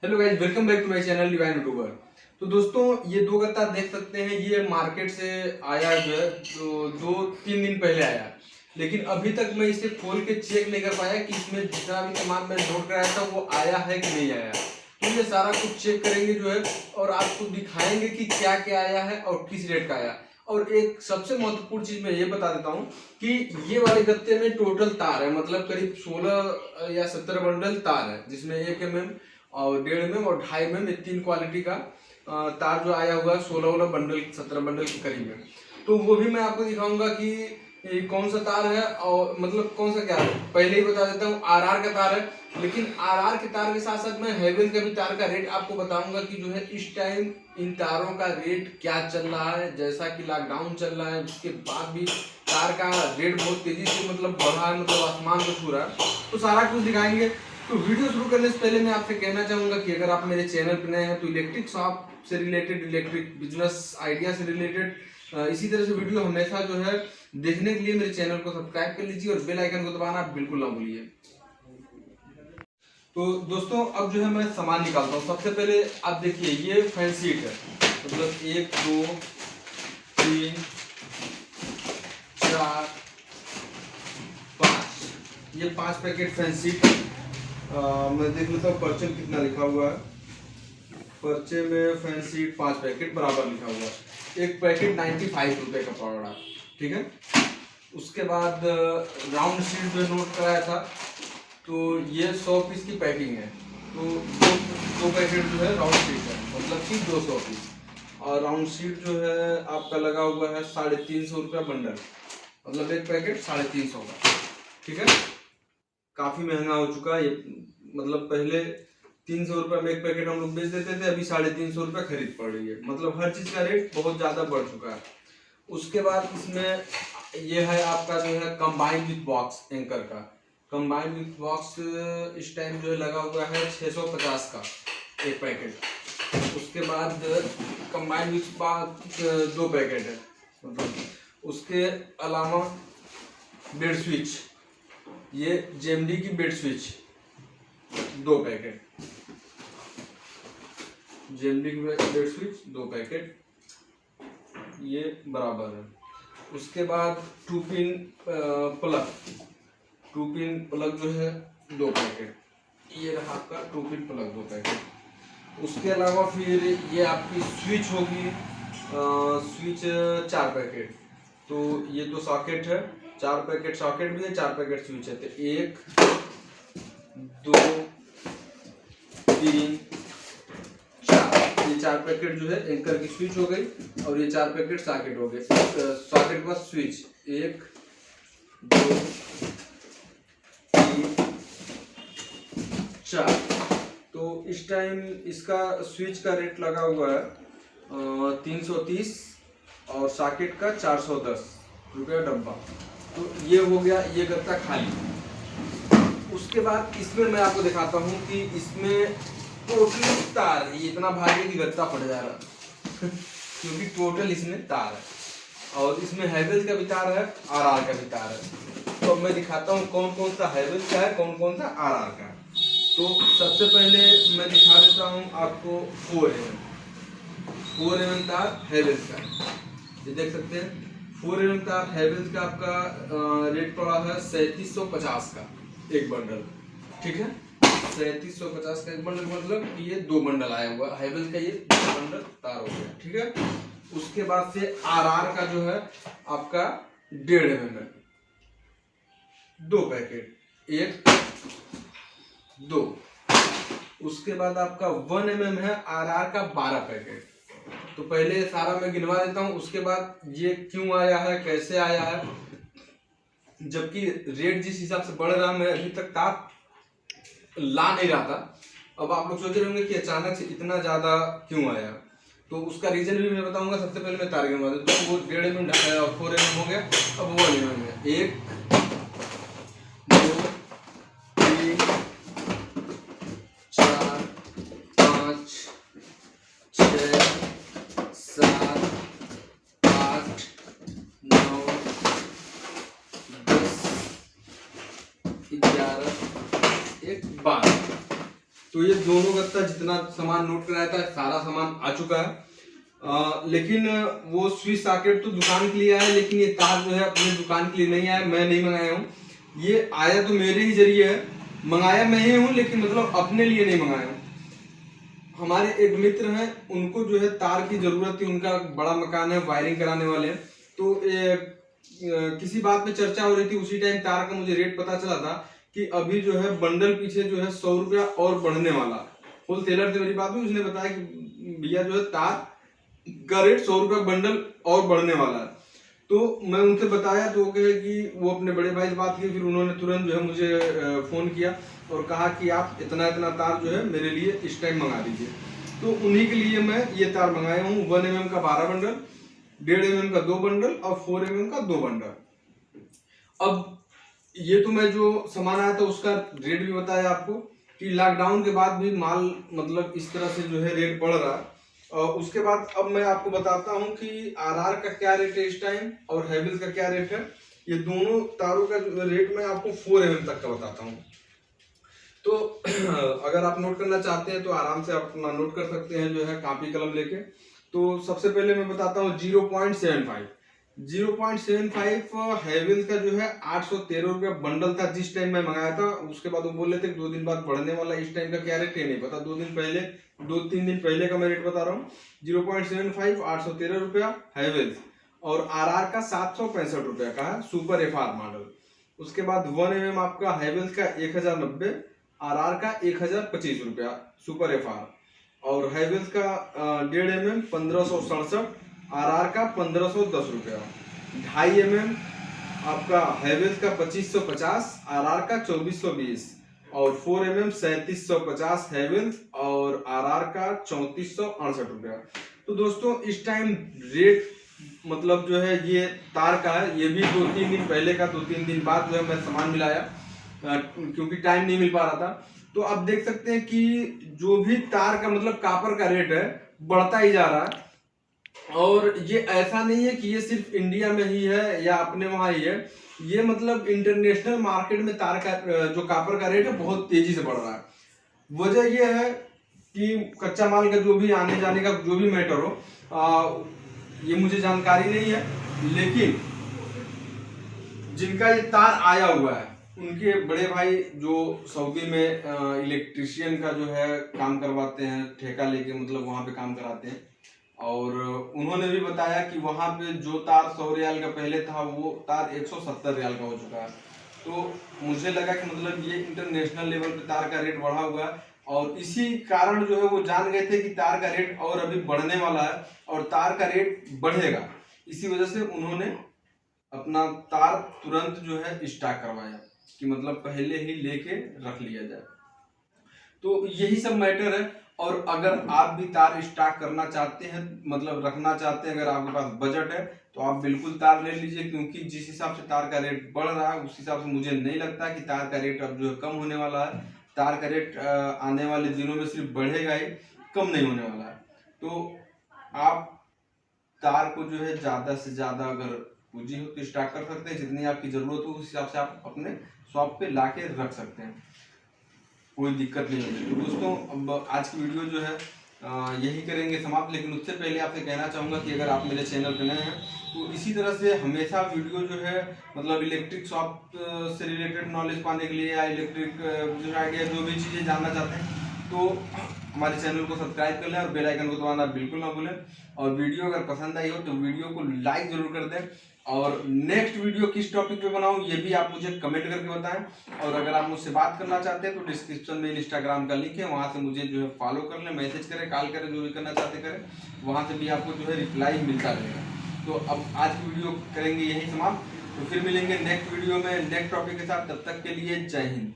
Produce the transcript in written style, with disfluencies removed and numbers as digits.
Hello guys, welcome back to my channel Divine YouTuber. तो दोस्तों, ये दो गत्ता देख सकते हैं। ये मार्केट से आया जो है दो तीन दिन पहले आया, लेकिन अभी तक मैं इसे खोल के चेक नहीं कर पाया कि इसमें जितना भी सामान मैं नोट कराया था वो आया है कि नहीं आया। तो ये सारा कुछ चेक करेंगे जो है, और आपको दिखाएंगे कि क्या क्या आया है और किस रेट का आया। और एक सबसे महत्वपूर्ण चीज मैं ये बता देता हूँ कि ये वाले गत्ते में टोटल तार है, मतलब करीब 16 या 17 बंडल तार है, जिसमें 1 mm और 1.5 mm और 2.5 mm, ये 3 क्वालिटी का तार जो आया हुआ है। 16 बंडल 17 बंडल के करीब में। तो वो भी मैं आपको दिखाऊंगा कि ये कौन सा तार है और मतलब कौन सा क्या है। पहले ही बता देता हूँ, आरआर का तार है, लेकिन आरआर के तार के साथ साथ मैं हेवेल्स का भी तार का रेट आपको बताऊंगा कि जो है इस टाइम इन तारों का रेट क्या चल रहा है। जैसा कि लॉकडाउन चल रहा है, उसके बाद भी तार का रेट बहुत तेजी से मतलब बढ़ा है, मतलब आसमान को छू रहा है। तो सारा कुछ दिखाएंगे। तो वीडियो शुरू करने से पहले मैं आपसे कहना चाहूंगा कि अगर आप मेरे चैनल पर नए हैं तो इलेक्ट्रिक शॉप से रिलेटेड, इलेक्ट्रिक बिजनेस आइडिया से रिलेटेड इसी तरह से वीडियो हमेशा जो है देखने के लिए मेरे चैनल को सब्सक्राइब कर लीजिए और बेल आइकन को दबाना बिल्कुल ना भूलिए। तो दोस्तों, अब जो है मैं सामान निकालता हूँ। सबसे पहले आप देखिए, ये फैन सीट है, मतलब 1 2 3 4 5, ये 5 पैकेट फैन सीट है। मैं देख लेता हूँ पर्चे में कितना लिखा हुआ है। पर्चे में फैन सीट 5 पैकेट बराबर लिखा हुआ है। एक पैकेट 95 रुपए का पड़ रहा, ठीक है। उसके बाद राउंड शीट जो नोट कराया था, तो ये 100 पीस की पैकिंग है। तो दो पैकेट जो है राउंड शीट है, मतलब कि 200 पीस। और राउंड शीट जो है आपका लगा हुआ है 350 रुपया बंडल, मतलब एक पैकेट 350 का, ठीक है। काफी महंगा हो चुका है ये, मतलब पहले 300 रुपये में एक पैकेट हम लोग बेच देते थे, अभी 350 रुपये खरीद पड़ रही है। मतलब हर चीज का रेट बहुत ज्यादा बढ़ चुका है। उसके बाद इसमें ये है आपका जो है कंबाइंड विथ बॉक्स, एंकर का कंबाइंड विथ बॉक्स इस टाइम जो है लगा हुआ है 650 का एक पैकेट। उसके बाद कंबाइंड विथ बॉक्स 2 पैकेट है, मतलब उसके अलावा बेड स्विच, ये जेएमडी की बेड स्विच 2 पैकेट, जेएमडी की बेड स्विच 2 पैकेट, ये बराबर है। उसके बाद 2 पिन प्लग, 2 पिन प्लग जो है 2 पैकेट, ये रहा आपका 2 पिन प्लग 2 पैकेट। उसके अलावा फिर ये आपकी स्विच होगी, स्विच 4 पैकेट। तो ये 2 सॉकेट है, 4 पैकेट सॉकेट भी है, 4 पैकेट स्विच है। तो 1 2 3 4, ये 4 पैकेट जो है एंकर की स्विच हो गई, और ये 4 पैकेट सॉकेट हो गए। सॉकेट के बाद स्विच 1 2 3 4। तो इस टाइम इसका स्विच का रेट लगा हुआ है 330 और सॉकेट का 410 रुपया डब्बा। तो ये हो गया ये गत्ता खाली। उसके बाद इसमें मैं आपको दिखाता हूँ कि इसमें टोटल तार, ये इतना भारी कि गत्ता फट जा रहा क्योंकि टोटल इसमें तार है, और इसमें हैवेल्स का भी तार है, आरआर का भी तार है। तो मैं दिखाता हूँ कौन कौन सा हैवेल्स का है, कौन कौन सा आरआर का है। तो सबसे पहले मैं दिखा देता हूँ आपको 4 mm तार हैवेल्स का, ये देख सकते हैं। 4 mm तार हैवेल्स का आपका रेट पड़ा है 3750 का एक बंडल, ठीक है। 3750 का एक बंडल, मतलब ये 2 बंडल आया हुआ हैवेल्स का, ये 2 बंडल तार हो गया, ठीक है। उसके बाद से आरआर का जो है आपका 1.5 mm 2 पैकेट, 1 2। उसके बाद आपका 1 mm है आरआर का 12 पैकेट। तो पहले सारा मैं गिनवा देता हूँ, उसके बाद ये क्यों आया है, कैसे आया है। जबकि रेट जिस हिसाब से बढ़ रहा, मैं अभी तक तार ला नहीं रहा था। अब आप लोग सोच रहे होंगे कि अचानक से इतना ज्यादा क्यों आया, तो उसका रीजन भी मैं बताऊंगा। सबसे पहले मैं तार गिनवा देता हूँ। वो 1.5 mm 4 mm हो गया, अब 1 mm है 1 2 3 4 5 6 7 8 9 10 11 1 12। तो ये दोनों गत्ता जितना सामान नोट कराया था सारा सामान आ चुका है। लेकिन वो स्विच सॉकेट तो दुकान के लिए आया, लेकिन ये तार जो है अपने दुकान के लिए नहीं आया, मैं नहीं मंगाया हूँ। ये आया तो मेरे ही जरिए है, मंगाया मैं ही हूँ, लेकिन मतलब अपने लिए नहीं मंगाया हूँ। हमारे एक मित्र हैं, उनको जो है तार की जरूरत थी, उनका बड़ा मकान है, वायरिंग कराने वाले हैं। तो किसी बात में चर्चा हो रही थी, उसी टाइम तार का मुझे रेट पता चला था कि अभी जो है बंडल पीछे जो है 100 रुपया और बढ़ने वाला। होलसेलर से मेरी बात हुई, उसने बताया कि भैया जो है तार का रेट 100 रुपया बंडल और बढ़ने वाला है। तो मैं उनसे बताया तो वो कहे कि वो अपने बड़े भाई से बात की, फिर उन्होंने तुरंत जो है मुझे फ़ोन किया और कहा कि आप इतना इतना तार जो है मेरे लिए इस टाइम मंगा दीजिए। तो उन्हीं के लिए मैं ये तार मंगाया हूँ। 1 mm का 12 बंडल, 1.5 mm का 2 बंडल और 4 mm का 2 बंडल। अब ये तो मैं जो सामान आया था उसका रेट भी बताया आपको कि लॉकडाउन के बाद भी माल मतलब इस तरह से जो है रेट बढ़ रहा है। उसके बाद अब मैं आपको बताता हूँ कि RR का क्या रेट है इस टाइम और हैवेल्स का क्या रेट है। ये दोनों तारों का रेट मैं आपको 4 mm तक का बताता हूँ। तो अगर आप नोट करना चाहते हैं तो आराम से आप अपना नोट कर सकते हैं जो है कापी कलम लेके। तो सबसे पहले मैं बताता हूँ 0.75 हैवेल्स का जो है 813 रुपया बंडल था जिस टाइम मैं मंगाया था। उसके बाद वो बोल रहे थे 2 दिन बाद बढ़ने वाला, इस टाइम का क्या रेट है नहीं पता। 2-3 दिन पहले का मैं रेट बता रहा हूँ। 0.75 813 रुपया हैवेल्स और RR का 765 रुपया का है सुपर FR मॉडल। उसके बाद 1 mm आपका हैवेल्स का 1090, RR का 1025 रुपया सुपर FR और हैवेल्स का 1.5 mm 1567, RR का 1510 रुपया। 2.5 mm आपका हैवेल्स का 2550, RR का 2420 और 4 mm 3750 हैवेल्स और RR का 3468 रुपया। तो दोस्तों इस टाइम रेट मतलब जो है ये तार का है, ये भी 2-3 दिन पहले का, 2-3 दिन बाद जो है मैं सामान मिलाया क्योंकि टाइम नहीं मिल पा रहा था। तो आप देख सकते हैं कि जो भी तार का मतलब कॉपर का रेट है बढ़ता ही जा रहा है। और ये ऐसा नहीं है कि ये सिर्फ इंडिया में ही है या अपने वहां ही है, ये मतलब इंटरनेशनल मार्केट में तार का जो कॉपर का रेट है बहुत तेजी से बढ़ रहा है। वजह यह है कि कच्चा माल का जो भी आने जाने का जो भी मैटर हो, ये मुझे जानकारी नहीं है, लेकिन जिनका ये तार आया हुआ है उनके बड़े भाई जो सऊदी में इलेक्ट्रिशियन का जो है काम करवाते हैं, ठेका लेके मतलब वहां पे काम कराते हैं। और उन्होंने भी बताया कि वहां पे जो तार 100 रियाल का पहले था वो तार 170 रियाल का हो चुका है। तो मुझे लगा कि मतलब ये इंटरनेशनल लेवल पे तार का रेट बढ़ा हुआ है और इसी कारण जो है वो जान गए थे कि तार का रेट और अभी बढ़ने वाला है और तार का रेट बढ़ेगा। इसी वजह से उन्होंने अपना तार तुरंत जो है स्टॉक करवाया कि मतलब पहले ही लेके रख लिया जाए। तो यही सब मैटर है। और अगर आप भी तार स्टॉक करना चाहते हैं मतलब रखना चाहते हैं, अगर आपके पास बजट है तो आप बिल्कुल तार ले लीजिए, क्योंकि जिस हिसाब से तार का रेट बढ़ रहा है उस हिसाब से मुझे नहीं लगता कि तार का रेट अब जो है कम होने वाला है। तार का रेट आने वाले दिनों में सिर्फ बढ़ेगा ही, कम नहीं होने वाला है। तो आप तार को जो है ज्यादा से ज्यादा अगर पूंजी हो तो स्टॉक कर सकते हैं, जितनी आपकी जरूरत हो उस हिसाब से आप अपने शॉप पे ला के रख सकते हैं, कोई दिक्कत नहीं होगी। तो दोस्तों अब आज की वीडियो जो है यही करेंगे समाप्त, लेकिन उससे पहले आपसे कहना चाहूँगा कि अगर आप मेरे चैनल पर नए हैं तो इसी तरह से हमेशा वीडियो जो है मतलब इलेक्ट्रिक शॉप से रिलेटेड नॉलेज पाने के लिए या इलेक्ट्रिक जो आइडिया जो भी चीज़ें जानना चाहते हैं तो हमारे चैनल को सब्सक्राइब कर लें और बेल आइकन को दबाना बिल्कुल ना भूलें। और वीडियो अगर पसंद आई हो तो वीडियो को लाइक जरूर कर दें। और नेक्स्ट वीडियो किस टॉपिक पे बनाऊं ये भी आप मुझे कमेंट करके बताएं। और अगर आप मुझसे बात करना चाहते हैं तो डिस्क्रिप्शन में इंस्टाग्राम का लिंक है, वहां से मुझे जो है फॉलो कर लें, मैसेज करें, कॉल करें, जो भी करना चाहते करें, वहां से भी आपको जो है रिप्लाई मिलता रहेगा। तो अब आज की वीडियो करेंगे यही समाप्त, तो फिर मिलेंगे नेक्स्ट वीडियो में नेक्स्ट टॉपिक के साथ। तब तक के लिए जय हिंद।